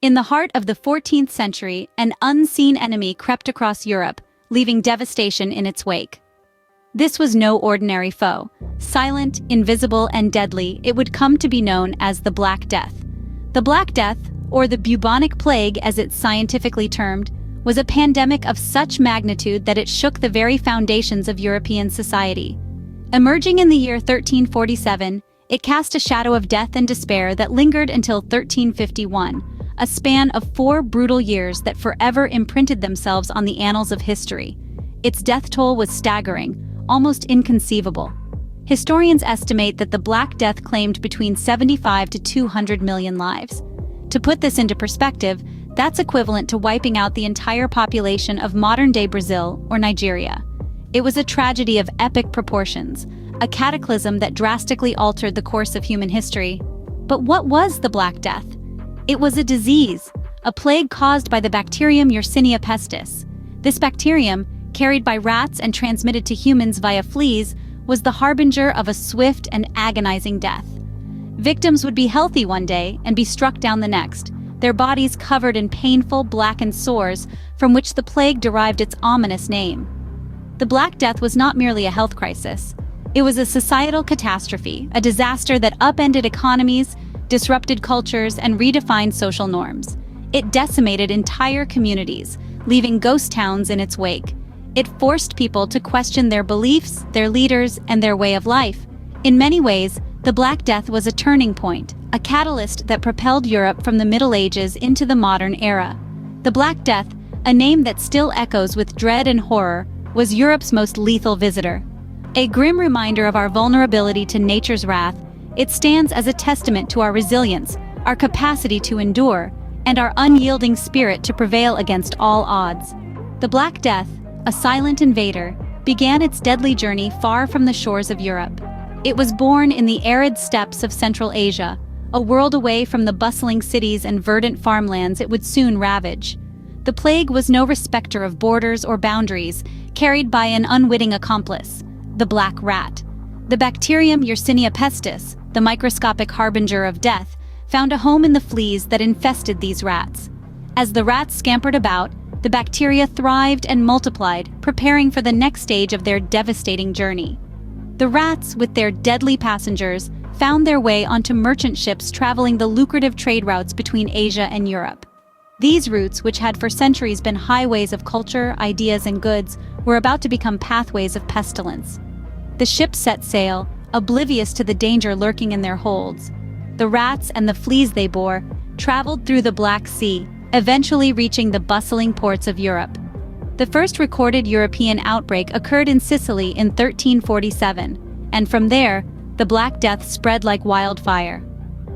In the heart of the 14th century, an unseen enemy crept across Europe, leaving devastation in its wake. This was no ordinary foe. Silent, invisible, and deadly, it would come to be known as the Black Death. The Black Death, or the bubonic plague as it's scientifically termed, was a pandemic of such magnitude that it shook the very foundations of European society. Emerging in the year 1347, it cast a shadow of death and despair that lingered until 1351, a span of 4 brutal years that forever imprinted themselves on the annals of history. Its death toll was staggering, almost inconceivable. Historians estimate that the Black Death claimed between 75 to 200 million lives. To put this into perspective, that's equivalent to wiping out the entire population of modern-day Brazil or Nigeria. It was a tragedy of epic proportions, a cataclysm that drastically altered the course of human history. But what was the Black Death? It was a disease, a plague caused by the bacterium Yersinia pestis. This bacterium, carried by rats and transmitted to humans via fleas, was the harbinger of a swift and agonizing death. Victims would be healthy one day and be struck down the next, their bodies covered in painful, blackened sores from which the plague derived its ominous name. The Black Death was not merely a health crisis. It was a societal catastrophe, a disaster that upended economies, disrupted cultures, and redefined social norms. It decimated entire communities, leaving ghost towns in its wake. It forced people to question their beliefs, their leaders, and their way of life. In many ways, the Black Death was a turning point, a catalyst that propelled Europe from the Middle Ages into the modern era. The Black Death, a name that still echoes with dread and horror, was Europe's most lethal visitor. A grim reminder of our vulnerability to nature's wrath, it stands as a testament to our resilience, our capacity to endure, and our unyielding spirit to prevail against all odds. The Black Death, a silent invader, began its deadly journey far from the shores of Europe. It was born in the arid steppes of Central Asia, a world away from the bustling cities and verdant farmlands it would soon ravage. The plague was no respecter of borders or boundaries, carried by an unwitting accomplice, the Black Rat. The bacterium Yersinia pestis, the microscopic harbinger of death, found a home in the fleas that infested these rats. As the rats scampered about, the bacteria thrived and multiplied, preparing for the next stage of their devastating journey. The rats, with their deadly passengers, found their way onto merchant ships traveling the lucrative trade routes between Asia and Europe. These routes, which had for centuries been highways of culture, ideas, and goods, were about to become pathways of pestilence. The ships set sail, oblivious to the danger lurking in their holds. The rats and the fleas they bore traveled through the Black Sea, eventually reaching the bustling ports of Europe. The first recorded European outbreak occurred in Sicily in 1347, and from there, the Black Death spread like wildfire.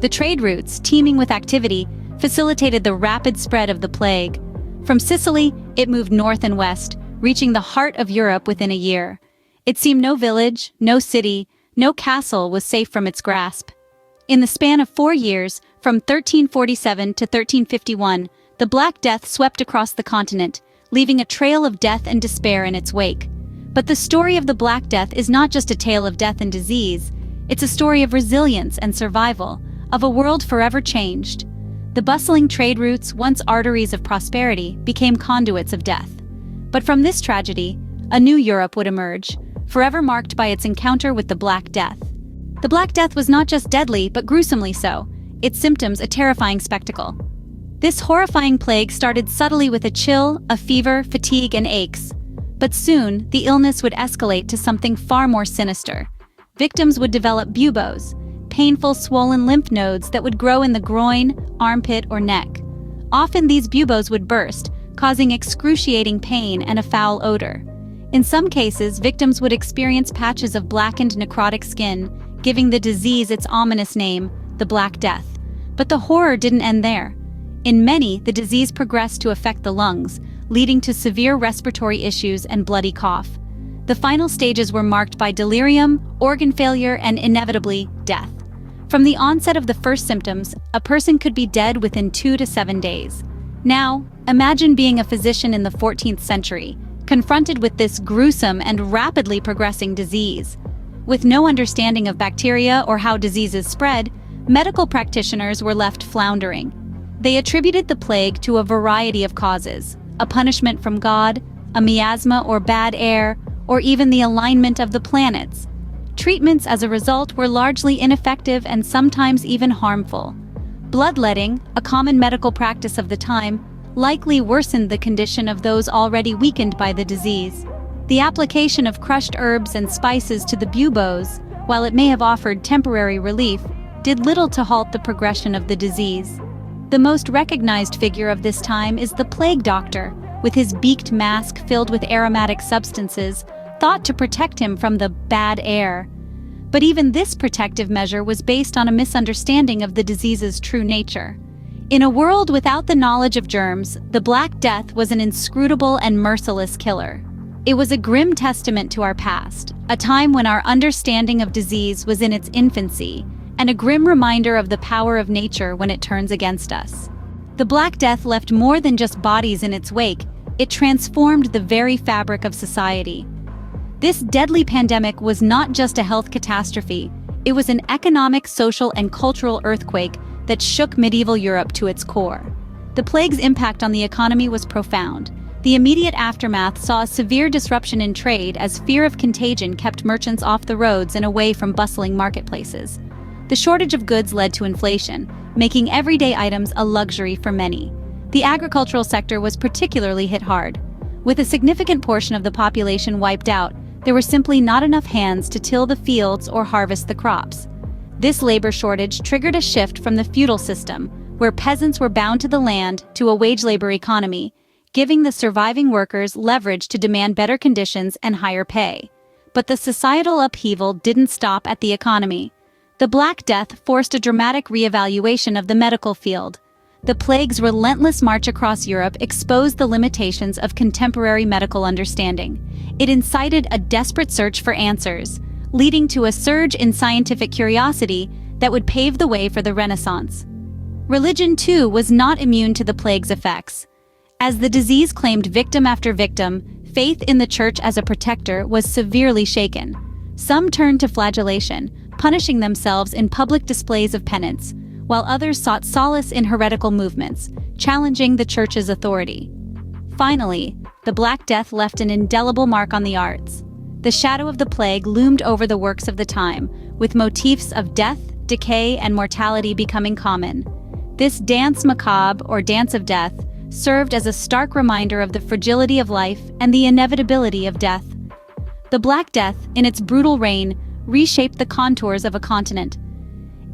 The trade routes, teeming with activity, facilitated the rapid spread of the plague. From Sicily, it moved north and west, reaching the heart of Europe within a year. It seemed no village, no city, no castle was safe from its grasp. In the span of 4 years, from 1347 to 1351, the Black Death swept across the continent, leaving a trail of death and despair in its wake. But the story of the Black Death is not just a tale of death and disease, it's a story of resilience and survival, of a world forever changed. The bustling trade routes, once arteries of prosperity, became conduits of death. But from this tragedy, a new Europe would emerge, forever marked by its encounter with the Black Death. The Black Death was not just deadly, but gruesomely so, its symptoms a terrifying spectacle. This horrifying plague started subtly with a chill, a fever, fatigue, and aches. But soon, the illness would escalate to something far more sinister. Victims would develop buboes, painful swollen lymph nodes that would grow in the groin, armpit, or neck. Often these buboes would burst, causing excruciating pain and a foul odor. In some cases, victims would experience patches of blackened necrotic skin, giving the disease its ominous name, the Black Death. But the horror didn't end there. In many, the disease progressed to affect the lungs, leading to severe respiratory issues and bloody cough. The final stages were marked by delirium, organ failure, and inevitably, death. From the onset of the first symptoms, a person could be dead within 2 to 7 days. Now, imagine being a physician in the 14th century, confronted with this gruesome and rapidly progressing disease. With no understanding of bacteria or how diseases spread, medical practitioners were left floundering. They attributed the plague to a variety of causes: a punishment from God, a miasma or bad air, or even the alignment of the planets. Treatments as a result were largely ineffective and sometimes even harmful. Bloodletting, a common medical practice of the time, likely worsened the condition of those already weakened by the disease. The application of crushed herbs and spices to the buboes, while it may have offered temporary relief, did little to halt the progression of the disease. The most recognized figure of this time is the plague doctor, with his beaked mask filled with aromatic substances, thought to protect him from the bad air. But even this protective measure was based on a misunderstanding of the disease's true nature. In a world without the knowledge of germs, the Black Death was an inscrutable and merciless killer. It was a grim testament to our past, a time when our understanding of disease was in its infancy, and a grim reminder of the power of nature when it turns against us. The Black Death left more than just bodies in its wake, it transformed the very fabric of society. This deadly pandemic was not just a health catastrophe, it was an economic, social, and cultural earthquake that shook medieval Europe to its core. The plague's impact on the economy was profound. The immediate aftermath saw a severe disruption in trade as fear of contagion kept merchants off the roads and away from bustling marketplaces. The shortage of goods led to inflation, making everyday items a luxury for many. The agricultural sector was particularly hit hard. With a significant portion of the population wiped out, there were simply not enough hands to till the fields or harvest the crops. This labor shortage triggered a shift from the feudal system, where peasants were bound to the land, to a wage labor economy, giving the surviving workers leverage to demand better conditions and higher pay. But the societal upheaval didn't stop at the economy. The Black Death forced a dramatic reevaluation of the medical field. The plague's relentless march across Europe exposed the limitations of contemporary medical understanding. It incited a desperate search for answers, leading to a surge in scientific curiosity that would pave the way for the Renaissance. Religion, too, was not immune to the plague's effects. As the disease claimed victim after victim, faith in the church as a protector was severely shaken. Some turned to flagellation, punishing themselves in public displays of penance, while others sought solace in heretical movements, challenging the church's authority. Finally, the Black Death left an indelible mark on the arts. The shadow of the plague loomed over the works of the time, with motifs of death, decay, and mortality becoming common. This dance macabre, or dance of death, served as a stark reminder of the fragility of life and the inevitability of death. The Black Death, in its brutal reign, reshaped the contours of a continent.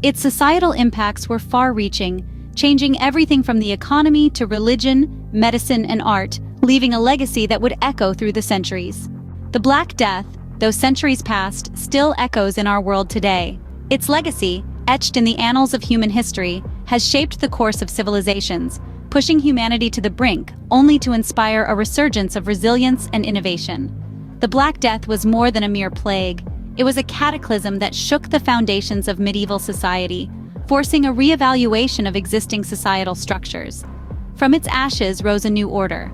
Its societal impacts were far-reaching, changing everything from the economy to religion, medicine, and art, leaving a legacy that would echo through the centuries. The Black Death, though centuries passed, still echoes in our world today. Its legacy, etched in the annals of human history, has shaped the course of civilizations, pushing humanity to the brink, only to inspire a resurgence of resilience and innovation. The Black Death was more than a mere plague. It was a cataclysm that shook the foundations of medieval society, forcing a reevaluation of existing societal structures. From its ashes rose a new order.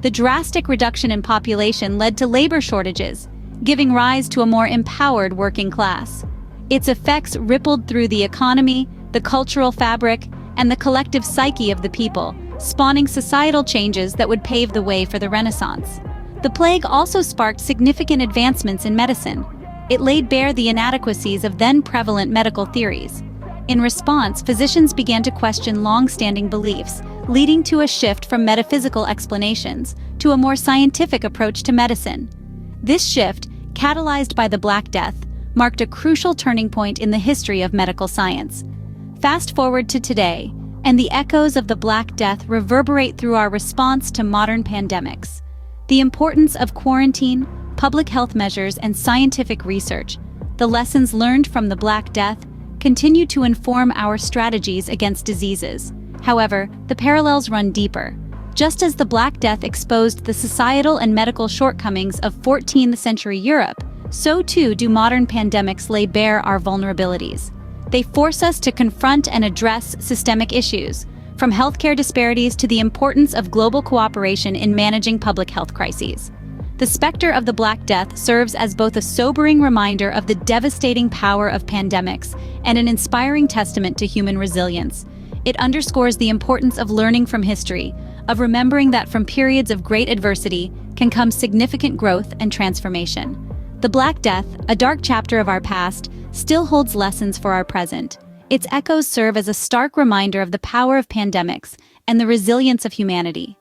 The drastic reduction in population led to labor shortages, giving rise to a more empowered working class. Its effects rippled through the economy, the cultural fabric, and the collective psyche of the people, spawning societal changes that would pave the way for the Renaissance. The plague also sparked significant advancements in medicine. It laid bare the inadequacies of then-prevalent medical theories. In response, physicians began to question long-standing beliefs, leading to a shift from metaphysical explanations to a more scientific approach to medicine. This shift, catalyzed by the Black Death, marked a crucial turning point in the history of medical science. Fast forward to today, and the echoes of the Black Death reverberate through our response to modern pandemics. The importance of quarantine, public health measures, and scientific research, the lessons learned from the Black Death, continue to inform our strategies against diseases. However, the parallels run deeper. Just as the Black Death exposed the societal and medical shortcomings of 14th century Europe, so too do modern pandemics lay bare our vulnerabilities. They force us to confront and address systemic issues, from healthcare disparities to the importance of global cooperation in managing public health crises. The specter of the Black Death serves as both a sobering reminder of the devastating power of pandemics and an inspiring testament to human resilience. It underscores the importance of learning from history, of remembering that from periods of great adversity can come significant growth and transformation. The Black Death, a dark chapter of our past, still holds lessons for our present. Its echoes serve as a stark reminder of the power of pandemics and the resilience of humanity.